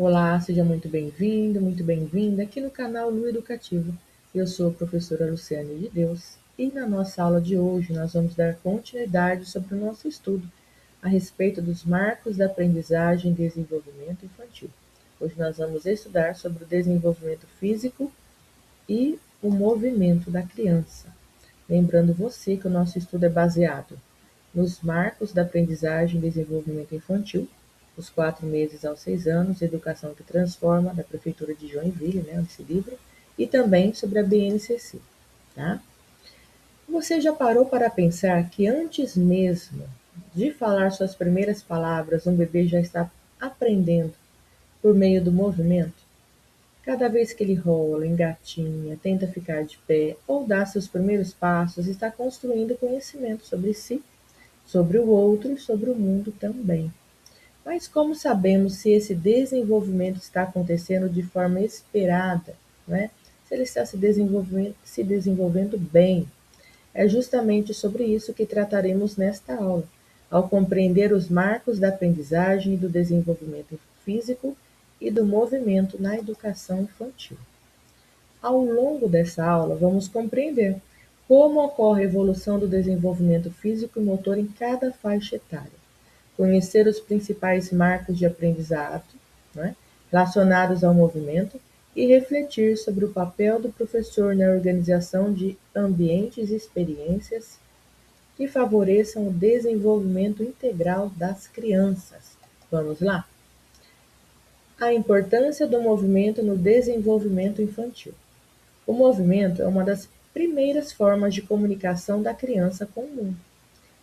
Olá, seja muito bem-vindo, muito bem-vinda aqui no canal Lu Educativo. Eu sou a professora Luciane de Deus e na nossa aula de hoje nós vamos dar continuidade sobre o nosso estudo a respeito dos marcos da aprendizagem e desenvolvimento infantil. Hoje nós vamos estudar sobre o desenvolvimento físico e o movimento da criança. Lembrando você que o nosso estudo é baseado nos marcos da aprendizagem e desenvolvimento infantil, os 4 meses aos 6 anos, Educação que Transforma, da Prefeitura de Joinville, esse livro, e também sobre a BNCC, tá? Você já parou para pensar que antes mesmo de falar suas primeiras palavras, um bebê já está aprendendo por meio do movimento? Cada vez que ele rola, engatinha, tenta ficar de pé ou dá seus primeiros passos, está construindo conhecimento sobre si, sobre o outro e sobre o mundo também. Mas como sabemos se esse desenvolvimento está acontecendo de forma esperada, né? Se ele está se desenvolvendo bem? É justamente sobre isso que trataremos nesta aula, ao compreender os marcos da aprendizagem e do desenvolvimento físico e do movimento na educação infantil. Ao longo dessa aula, vamos compreender como ocorre a evolução do desenvolvimento físico e motor em cada faixa etária, conhecer os principais marcos de aprendizado, né, relacionados ao movimento e refletir sobre o papel do professor na organização de ambientes e experiências que favoreçam o desenvolvimento integral das crianças. Vamos lá? A importância do movimento no desenvolvimento infantil. O movimento é uma das primeiras formas de comunicação da criança com o mundo.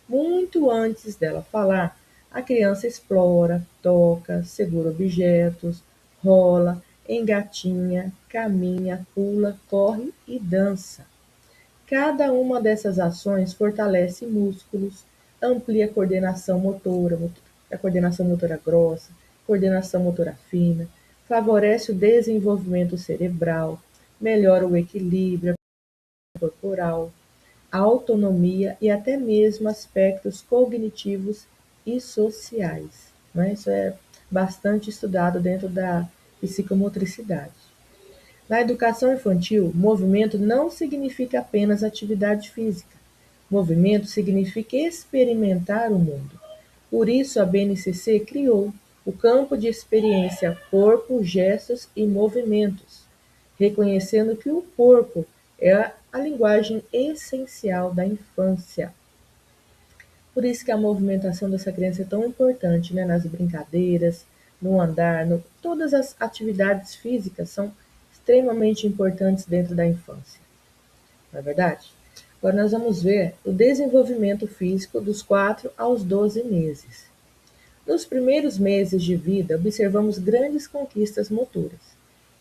Muito antes dela falar, a criança explora, toca, segura objetos, rola, engatinha, caminha, pula, corre e dança. Cada uma dessas ações fortalece músculos, amplia a coordenação motora grossa, coordenação motora fina, favorece o desenvolvimento cerebral, melhora o equilíbrio corporal, a autonomia e até mesmo aspectos cognitivos e sociais. Né? Isso é bastante estudado dentro da psicomotricidade. Na educação infantil, movimento não significa apenas atividade física. Movimento significa experimentar o mundo. Por isso, a BNCC criou o campo de experiência corpo, gestos e movimentos, reconhecendo que o corpo é a linguagem essencial da infância. Por isso que a movimentação dessa criança é tão importante, né? Nas brincadeiras, no andar, todas as atividades físicas são extremamente importantes dentro da infância, não é verdade? Agora nós vamos ver o desenvolvimento físico dos 4 aos 12 meses. Nos primeiros meses de vida, observamos grandes conquistas motoras.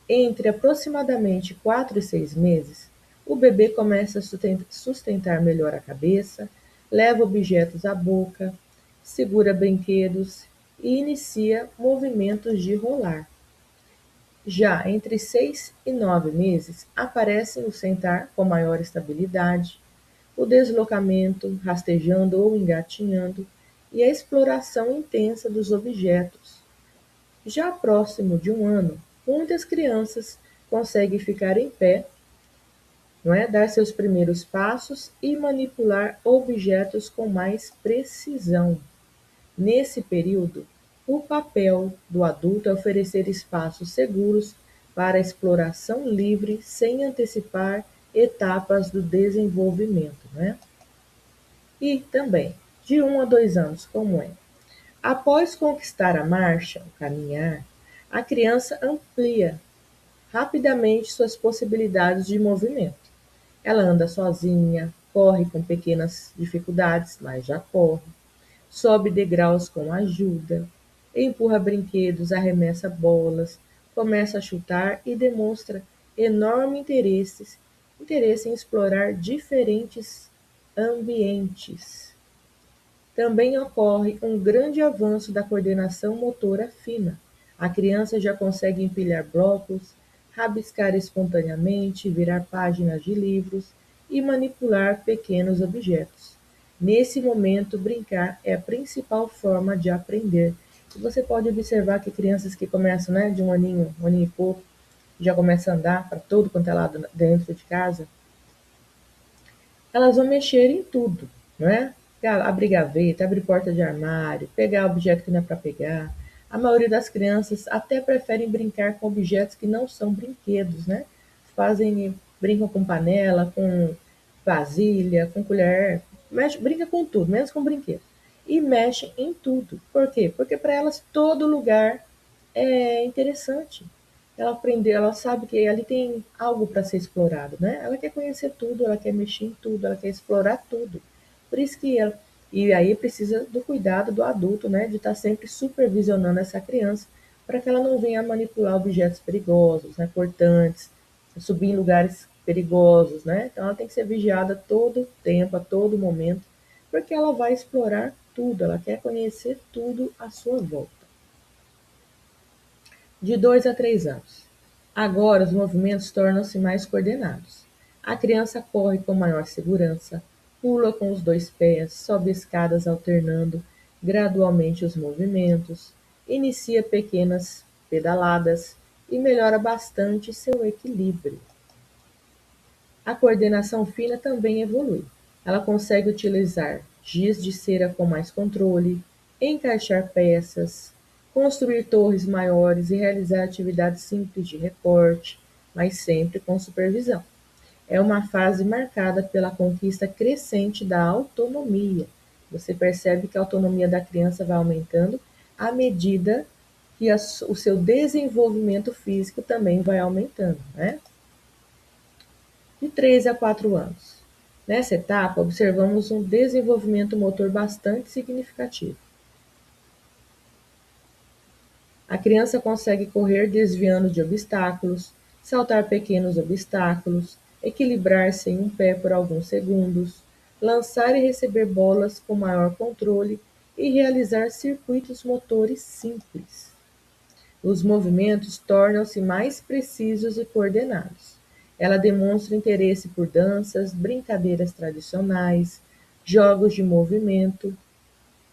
Entre aproximadamente 4 e 6 meses, o bebê começa a sustentar melhor a cabeça, leva objetos à boca, segura brinquedos e inicia movimentos de rolar. Já entre 6 e 9 meses, aparecem o sentar com maior estabilidade, o deslocamento, rastejando ou engatinhando, e a exploração intensa dos objetos. Já próximo de 1 ano, muitas crianças conseguem ficar em pé, não é? Dar seus primeiros passos e manipular objetos com mais precisão. Nesse período, o papel do adulto é oferecer espaços seguros para a exploração livre sem antecipar etapas do desenvolvimento, né? E também, de 1 a 2 anos, como é? Após conquistar a marcha, o caminhar, a criança amplia rapidamente suas possibilidades de movimento. Ela anda sozinha, corre com pequenas dificuldades, mas já corre, sobe degraus com ajuda, empurra brinquedos, arremessa bolas, começa a chutar e demonstra enorme interesse em explorar diferentes ambientes. Também ocorre um grande avanço da coordenação motora fina. A criança já consegue empilhar blocos, rabiscar espontaneamente, virar páginas de livros e manipular pequenos objetos. Nesse momento, brincar é a principal forma de aprender Você pode observar que crianças que começam, né, de um aninho e pouco, já começam a andar para todo quanto é lado dentro de casa, elas vão mexer em tudo, não é? Abrir gaveta, abrir porta de armário, pegar objeto que não é para pegar. A maioria das crianças até preferem brincar com objetos que não são brinquedos, né? Brincam com panela, com vasilha, com colher, brinca com tudo, menos com brinquedo. E mexem em tudo. Por quê? Porque para elas todo lugar é interessante. Ela aprendeu, ela sabe que ali tem algo para ser explorado, né? Ela quer conhecer tudo, ela quer mexer em tudo, ela quer explorar tudo. Por isso que ela, e aí precisa do cuidado do adulto, né? De estar sempre supervisionando essa criança para que ela não venha manipular objetos perigosos, né? Cortantes, subir em lugares perigosos, né? Então ela tem que ser vigiada todo tempo, a todo momento, porque ela vai explorar tudo, ela quer conhecer tudo à sua volta. De 2 a 3 anos. Agora os movimentos tornam-se mais coordenados. A criança corre com maior segurança, pula com os dois pés, sobe escadas alternando gradualmente os movimentos, inicia pequenas pedaladas e melhora bastante seu equilíbrio. A coordenação fina também evolui. Ela consegue utilizar giz de cera com mais controle, encaixar peças, construir torres maiores e realizar atividades simples de recorte, mas sempre com supervisão. É uma fase marcada pela conquista crescente da autonomia. Você percebe que a autonomia da criança vai aumentando à medida que o seu desenvolvimento físico também vai aumentando, né? De 3 a 4 anos. Nessa etapa, observamos um desenvolvimento motor bastante significativo. A criança consegue correr desviando de obstáculos, saltar pequenos obstáculos, equilibrar-se em um pé por alguns segundos, lançar e receber bolas com maior controle e realizar circuitos motores simples. Os movimentos tornam-se mais precisos e coordenados. Ela demonstra interesse por danças, brincadeiras tradicionais, jogos de movimento,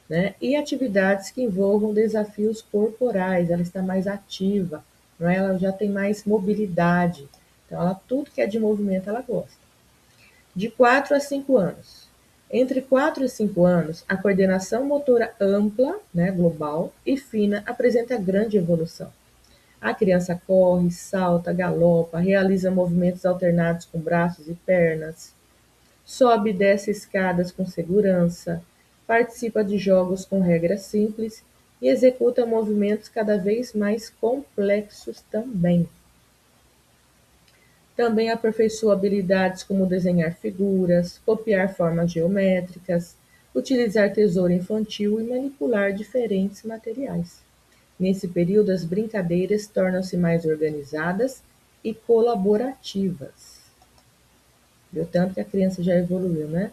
né? E atividades que envolvam desafios corporais. Ela está mais ativa, não é? Ela já tem mais mobilidade. Então, tudo que é de movimento ela gosta. De 4 a 5 anos. Entre 4 e 5 anos, a coordenação motora ampla, né, global e fina apresenta grande evolução. A criança corre, salta, galopa, realiza movimentos alternados com braços e pernas, sobe e desce escadas com segurança, participa de jogos com regras simples e executa movimentos cada vez mais complexos também. Também aperfeiçoa habilidades como desenhar figuras, copiar formas geométricas, utilizar tesoura infantil e manipular diferentes materiais. Nesse período, as brincadeiras tornam-se mais organizadas e colaborativas. Viu tanto que a criança já evoluiu, né?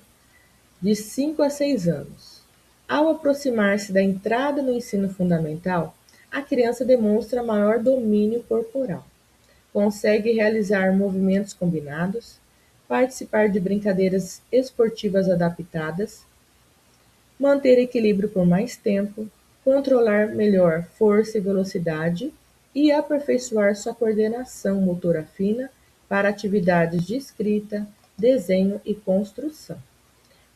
De 5 a 6 anos. Ao aproximar-se da entrada no ensino fundamental, a criança demonstra maior domínio corporal. Consegue realizar movimentos combinados, participar de brincadeiras esportivas adaptadas, manter equilíbrio por mais tempo, controlar melhor força e velocidade e aperfeiçoar sua coordenação motora fina para atividades de escrita, desenho e construção.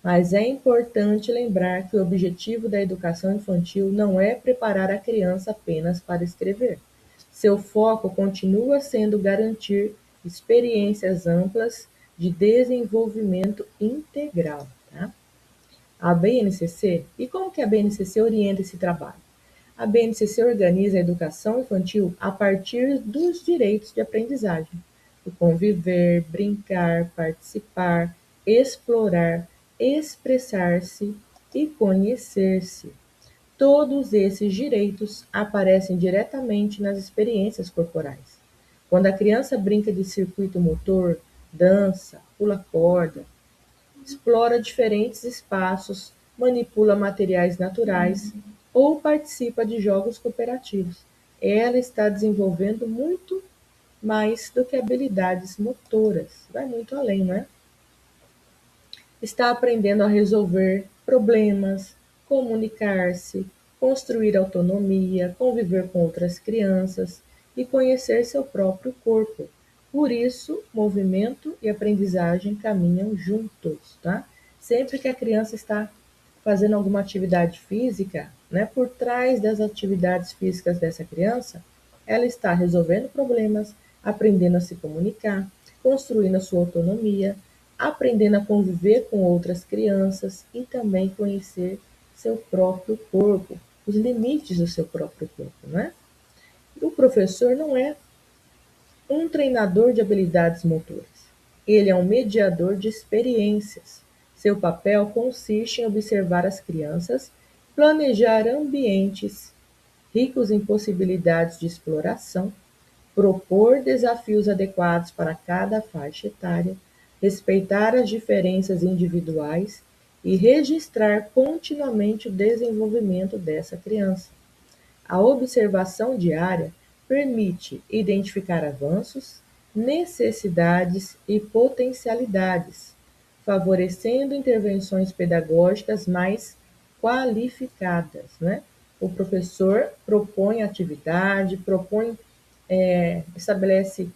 Mas é importante lembrar que o objetivo da educação infantil não é preparar a criança apenas para escrever. Seu foco continua sendo garantir experiências amplas de desenvolvimento integral. Tá? A BNCC, e como que a BNCC orienta esse trabalho? A BNCC organiza a educação infantil a partir dos direitos de aprendizagem, o conviver, brincar, participar, explorar, expressar-se e conhecer-se. Todos esses direitos aparecem diretamente nas experiências corporais. Quando a criança brinca de circuito motor, dança, pula corda, explora diferentes espaços, manipula materiais naturais ou participa de jogos cooperativos. Ela está desenvolvendo muito mais do que habilidades motoras. Vai muito além, né? Está aprendendo a resolver problemas, comunicar-se, construir autonomia, conviver com outras crianças e conhecer seu próprio corpo. Por isso, movimento e aprendizagem caminham juntos, tá? Sempre que a criança está fazendo alguma atividade física, né, por trás das atividades físicas dessa criança, ela está resolvendo problemas, aprendendo a se comunicar, construindo a sua autonomia, aprendendo a conviver com outras crianças e também conhecer seu próprio corpo, os limites do seu próprio corpo, né? O professor não é um treinador de habilidades motoras. Ele é um mediador de experiências. Seu papel consiste em observar as crianças, planejar ambientes ricos em possibilidades de exploração, propor desafios adequados para cada faixa etária, respeitar as diferenças individuais e registrar continuamente o desenvolvimento dessa criança. A observação diária permite identificar avanços, necessidades e potencialidades, favorecendo intervenções pedagógicas mais qualificadas, né? O professor propõe atividade, estabelece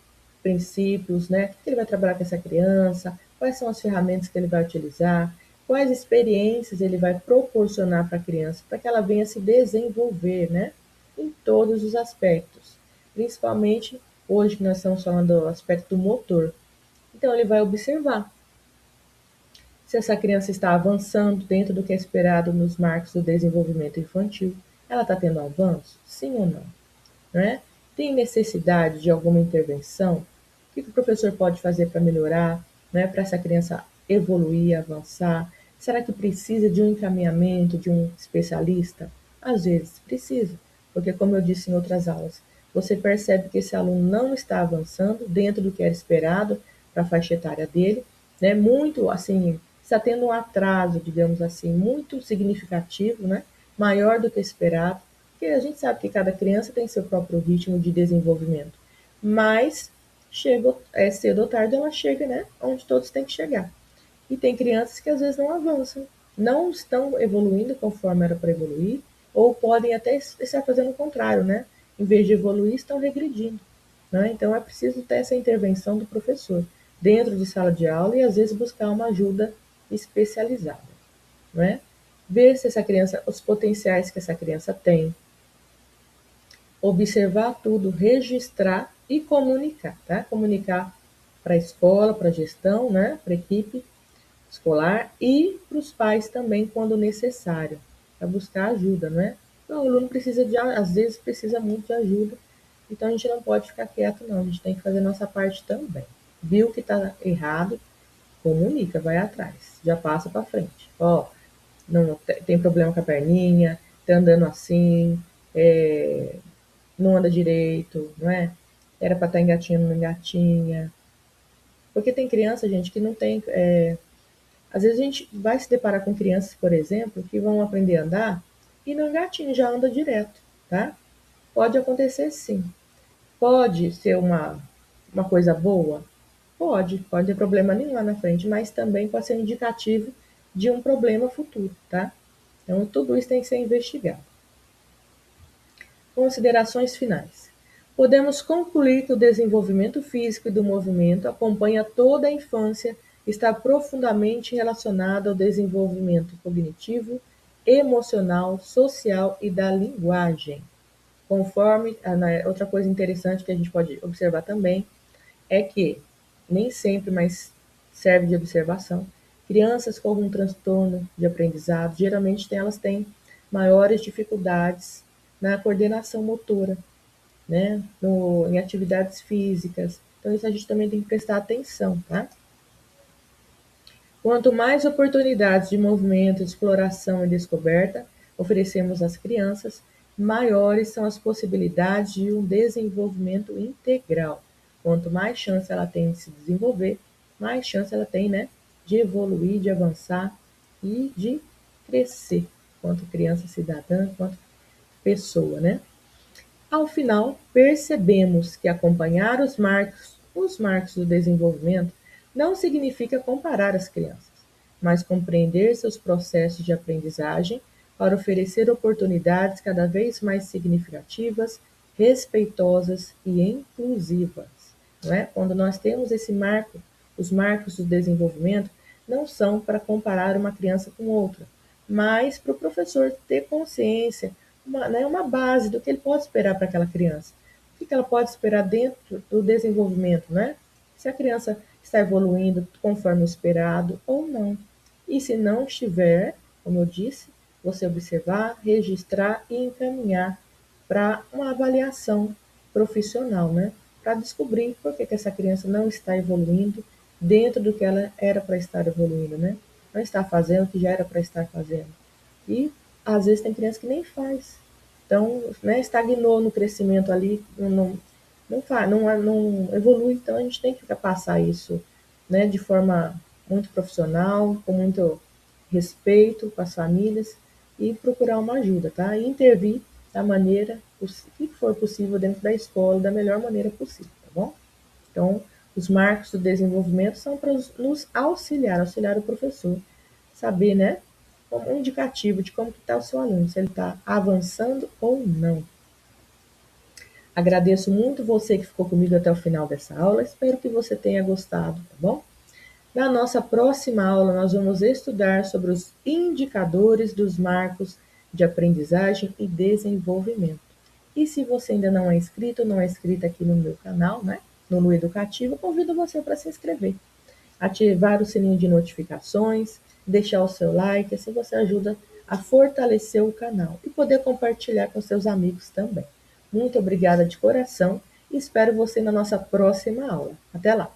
princípios, né? O que ele vai trabalhar com essa criança, quais são as ferramentas que ele vai utilizar, quais experiências ele vai proporcionar para a criança, para que ela venha se desenvolver, né? Em todos os aspectos, principalmente hoje que nós estamos falando do aspecto do motor. Então, ele vai observar se essa criança está avançando dentro do que é esperado nos marcos do desenvolvimento infantil. Ela está tendo avanço? Sim ou não? Né? Tem necessidade de alguma intervenção? O que o professor pode fazer para melhorar, né? Para essa criança evoluir, avançar? Será que precisa de um encaminhamento, de um especialista? Às vezes precisa, porque como eu disse em outras aulas, você percebe que esse aluno não está avançando dentro do que era esperado para a faixa etária dele, né? Muito assim, está tendo um atraso, digamos assim, muito significativo, né? Maior do que esperado, porque a gente sabe que cada criança tem seu próprio ritmo de desenvolvimento, mas cedo ou tarde ela chega, né, onde todos têm que chegar. E tem crianças que às vezes não avançam, não estão evoluindo conforme era para evoluir, ou podem até estar fazendo o contrário, né? Em vez de evoluir, estão regredindo. Né? Então é preciso ter essa intervenção do professor dentro de sala de aula e às vezes buscar uma ajuda especializada. Né? Ver se essa criança, os potenciais que essa criança tem, observar tudo, registrar e comunicar, tá? Comunicar para a escola, para a gestão, né? Para a equipe escolar e para os pais também, quando necessário, para buscar ajuda, né? Então, o aluno precisa às vezes precisa muito de ajuda, então a gente não pode ficar quieto, não, a gente tem que fazer a nossa parte também. Viu que está errado, comunica, vai atrás, já passa para frente. Ó, não tem problema com a perninha, tá andando assim, não anda direito, não é? Era para estar engatinhando, não engatinha. Porque tem criança, gente, que não tem. Às vezes a gente vai se deparar com crianças, por exemplo, que vão aprender a andar e não engatinha, já anda direto, tá? Pode acontecer sim. Pode ser uma coisa boa? Pode ter problema nenhum lá na frente, mas também pode ser indicativo de um problema futuro, tá? Então, tudo isso tem que ser investigado. Considerações finais. Podemos concluir que o desenvolvimento físico e do movimento acompanha toda a infância e está profundamente relacionado ao desenvolvimento cognitivo, emocional, social e da linguagem. Conforme, outra coisa interessante que a gente pode observar também é que, nem sempre, mas serve de observação, crianças com algum transtorno de aprendizado, geralmente elas têm maiores dificuldades na coordenação motora, né? Em atividades físicas. Então, isso a gente também tem que prestar atenção, tá? Quanto mais oportunidades de movimento, exploração e descoberta oferecemos às crianças, maiores são as possibilidades de um desenvolvimento integral. Quanto mais chance ela tem de se desenvolver, mais chance ela tem, né, de evoluir, de avançar e de crescer, quanto criança cidadã, quanto pessoa, né? Ao final, percebemos que acompanhar os marcos do desenvolvimento não significa comparar as crianças, mas compreender seus processos de aprendizagem para oferecer oportunidades cada vez mais significativas, respeitosas e inclusivas. Não é? Quando nós temos esse marco, os marcos do desenvolvimento não são para comparar uma criança com outra, mas para o professor ter consciência, uma base do que ele pode esperar para aquela criança. O que ela pode esperar dentro do desenvolvimento, né? Se a criança está evoluindo conforme o esperado ou não. E se não estiver, como eu disse, você observar, registrar e encaminhar para uma avaliação profissional, né? Para descobrir por que essa criança não está evoluindo dentro do que ela era para estar evoluindo, né? Não está fazendo o que já era para estar fazendo. E às vezes tem criança que nem faz. Então, né, estagnou no crescimento ali, não evolui. Então a gente tem que passar isso, né, de forma muito profissional, com muito respeito com as famílias e procurar uma ajuda, tá? E intervir da maneira que for possível dentro da escola, da melhor maneira possível, tá bom? Então, os marcos do desenvolvimento são para nos auxiliar o professor, saber, né, como um indicativo de como está o seu aluno, se ele está avançando ou não. Agradeço muito você que ficou comigo até o final dessa aula, espero que você tenha gostado, tá bom? Na nossa próxima aula, nós vamos estudar sobre os indicadores dos marcos de aprendizagem e desenvolvimento. E se você ainda não é inscrito, não é inscrita aqui no meu canal, né? No Lu Educativo, convido você para se inscrever, ativar o sininho de notificações, deixar o seu like, assim você ajuda a fortalecer o canal e poder compartilhar com seus amigos também. Muito obrigada de coração e espero você na nossa próxima aula. Até lá!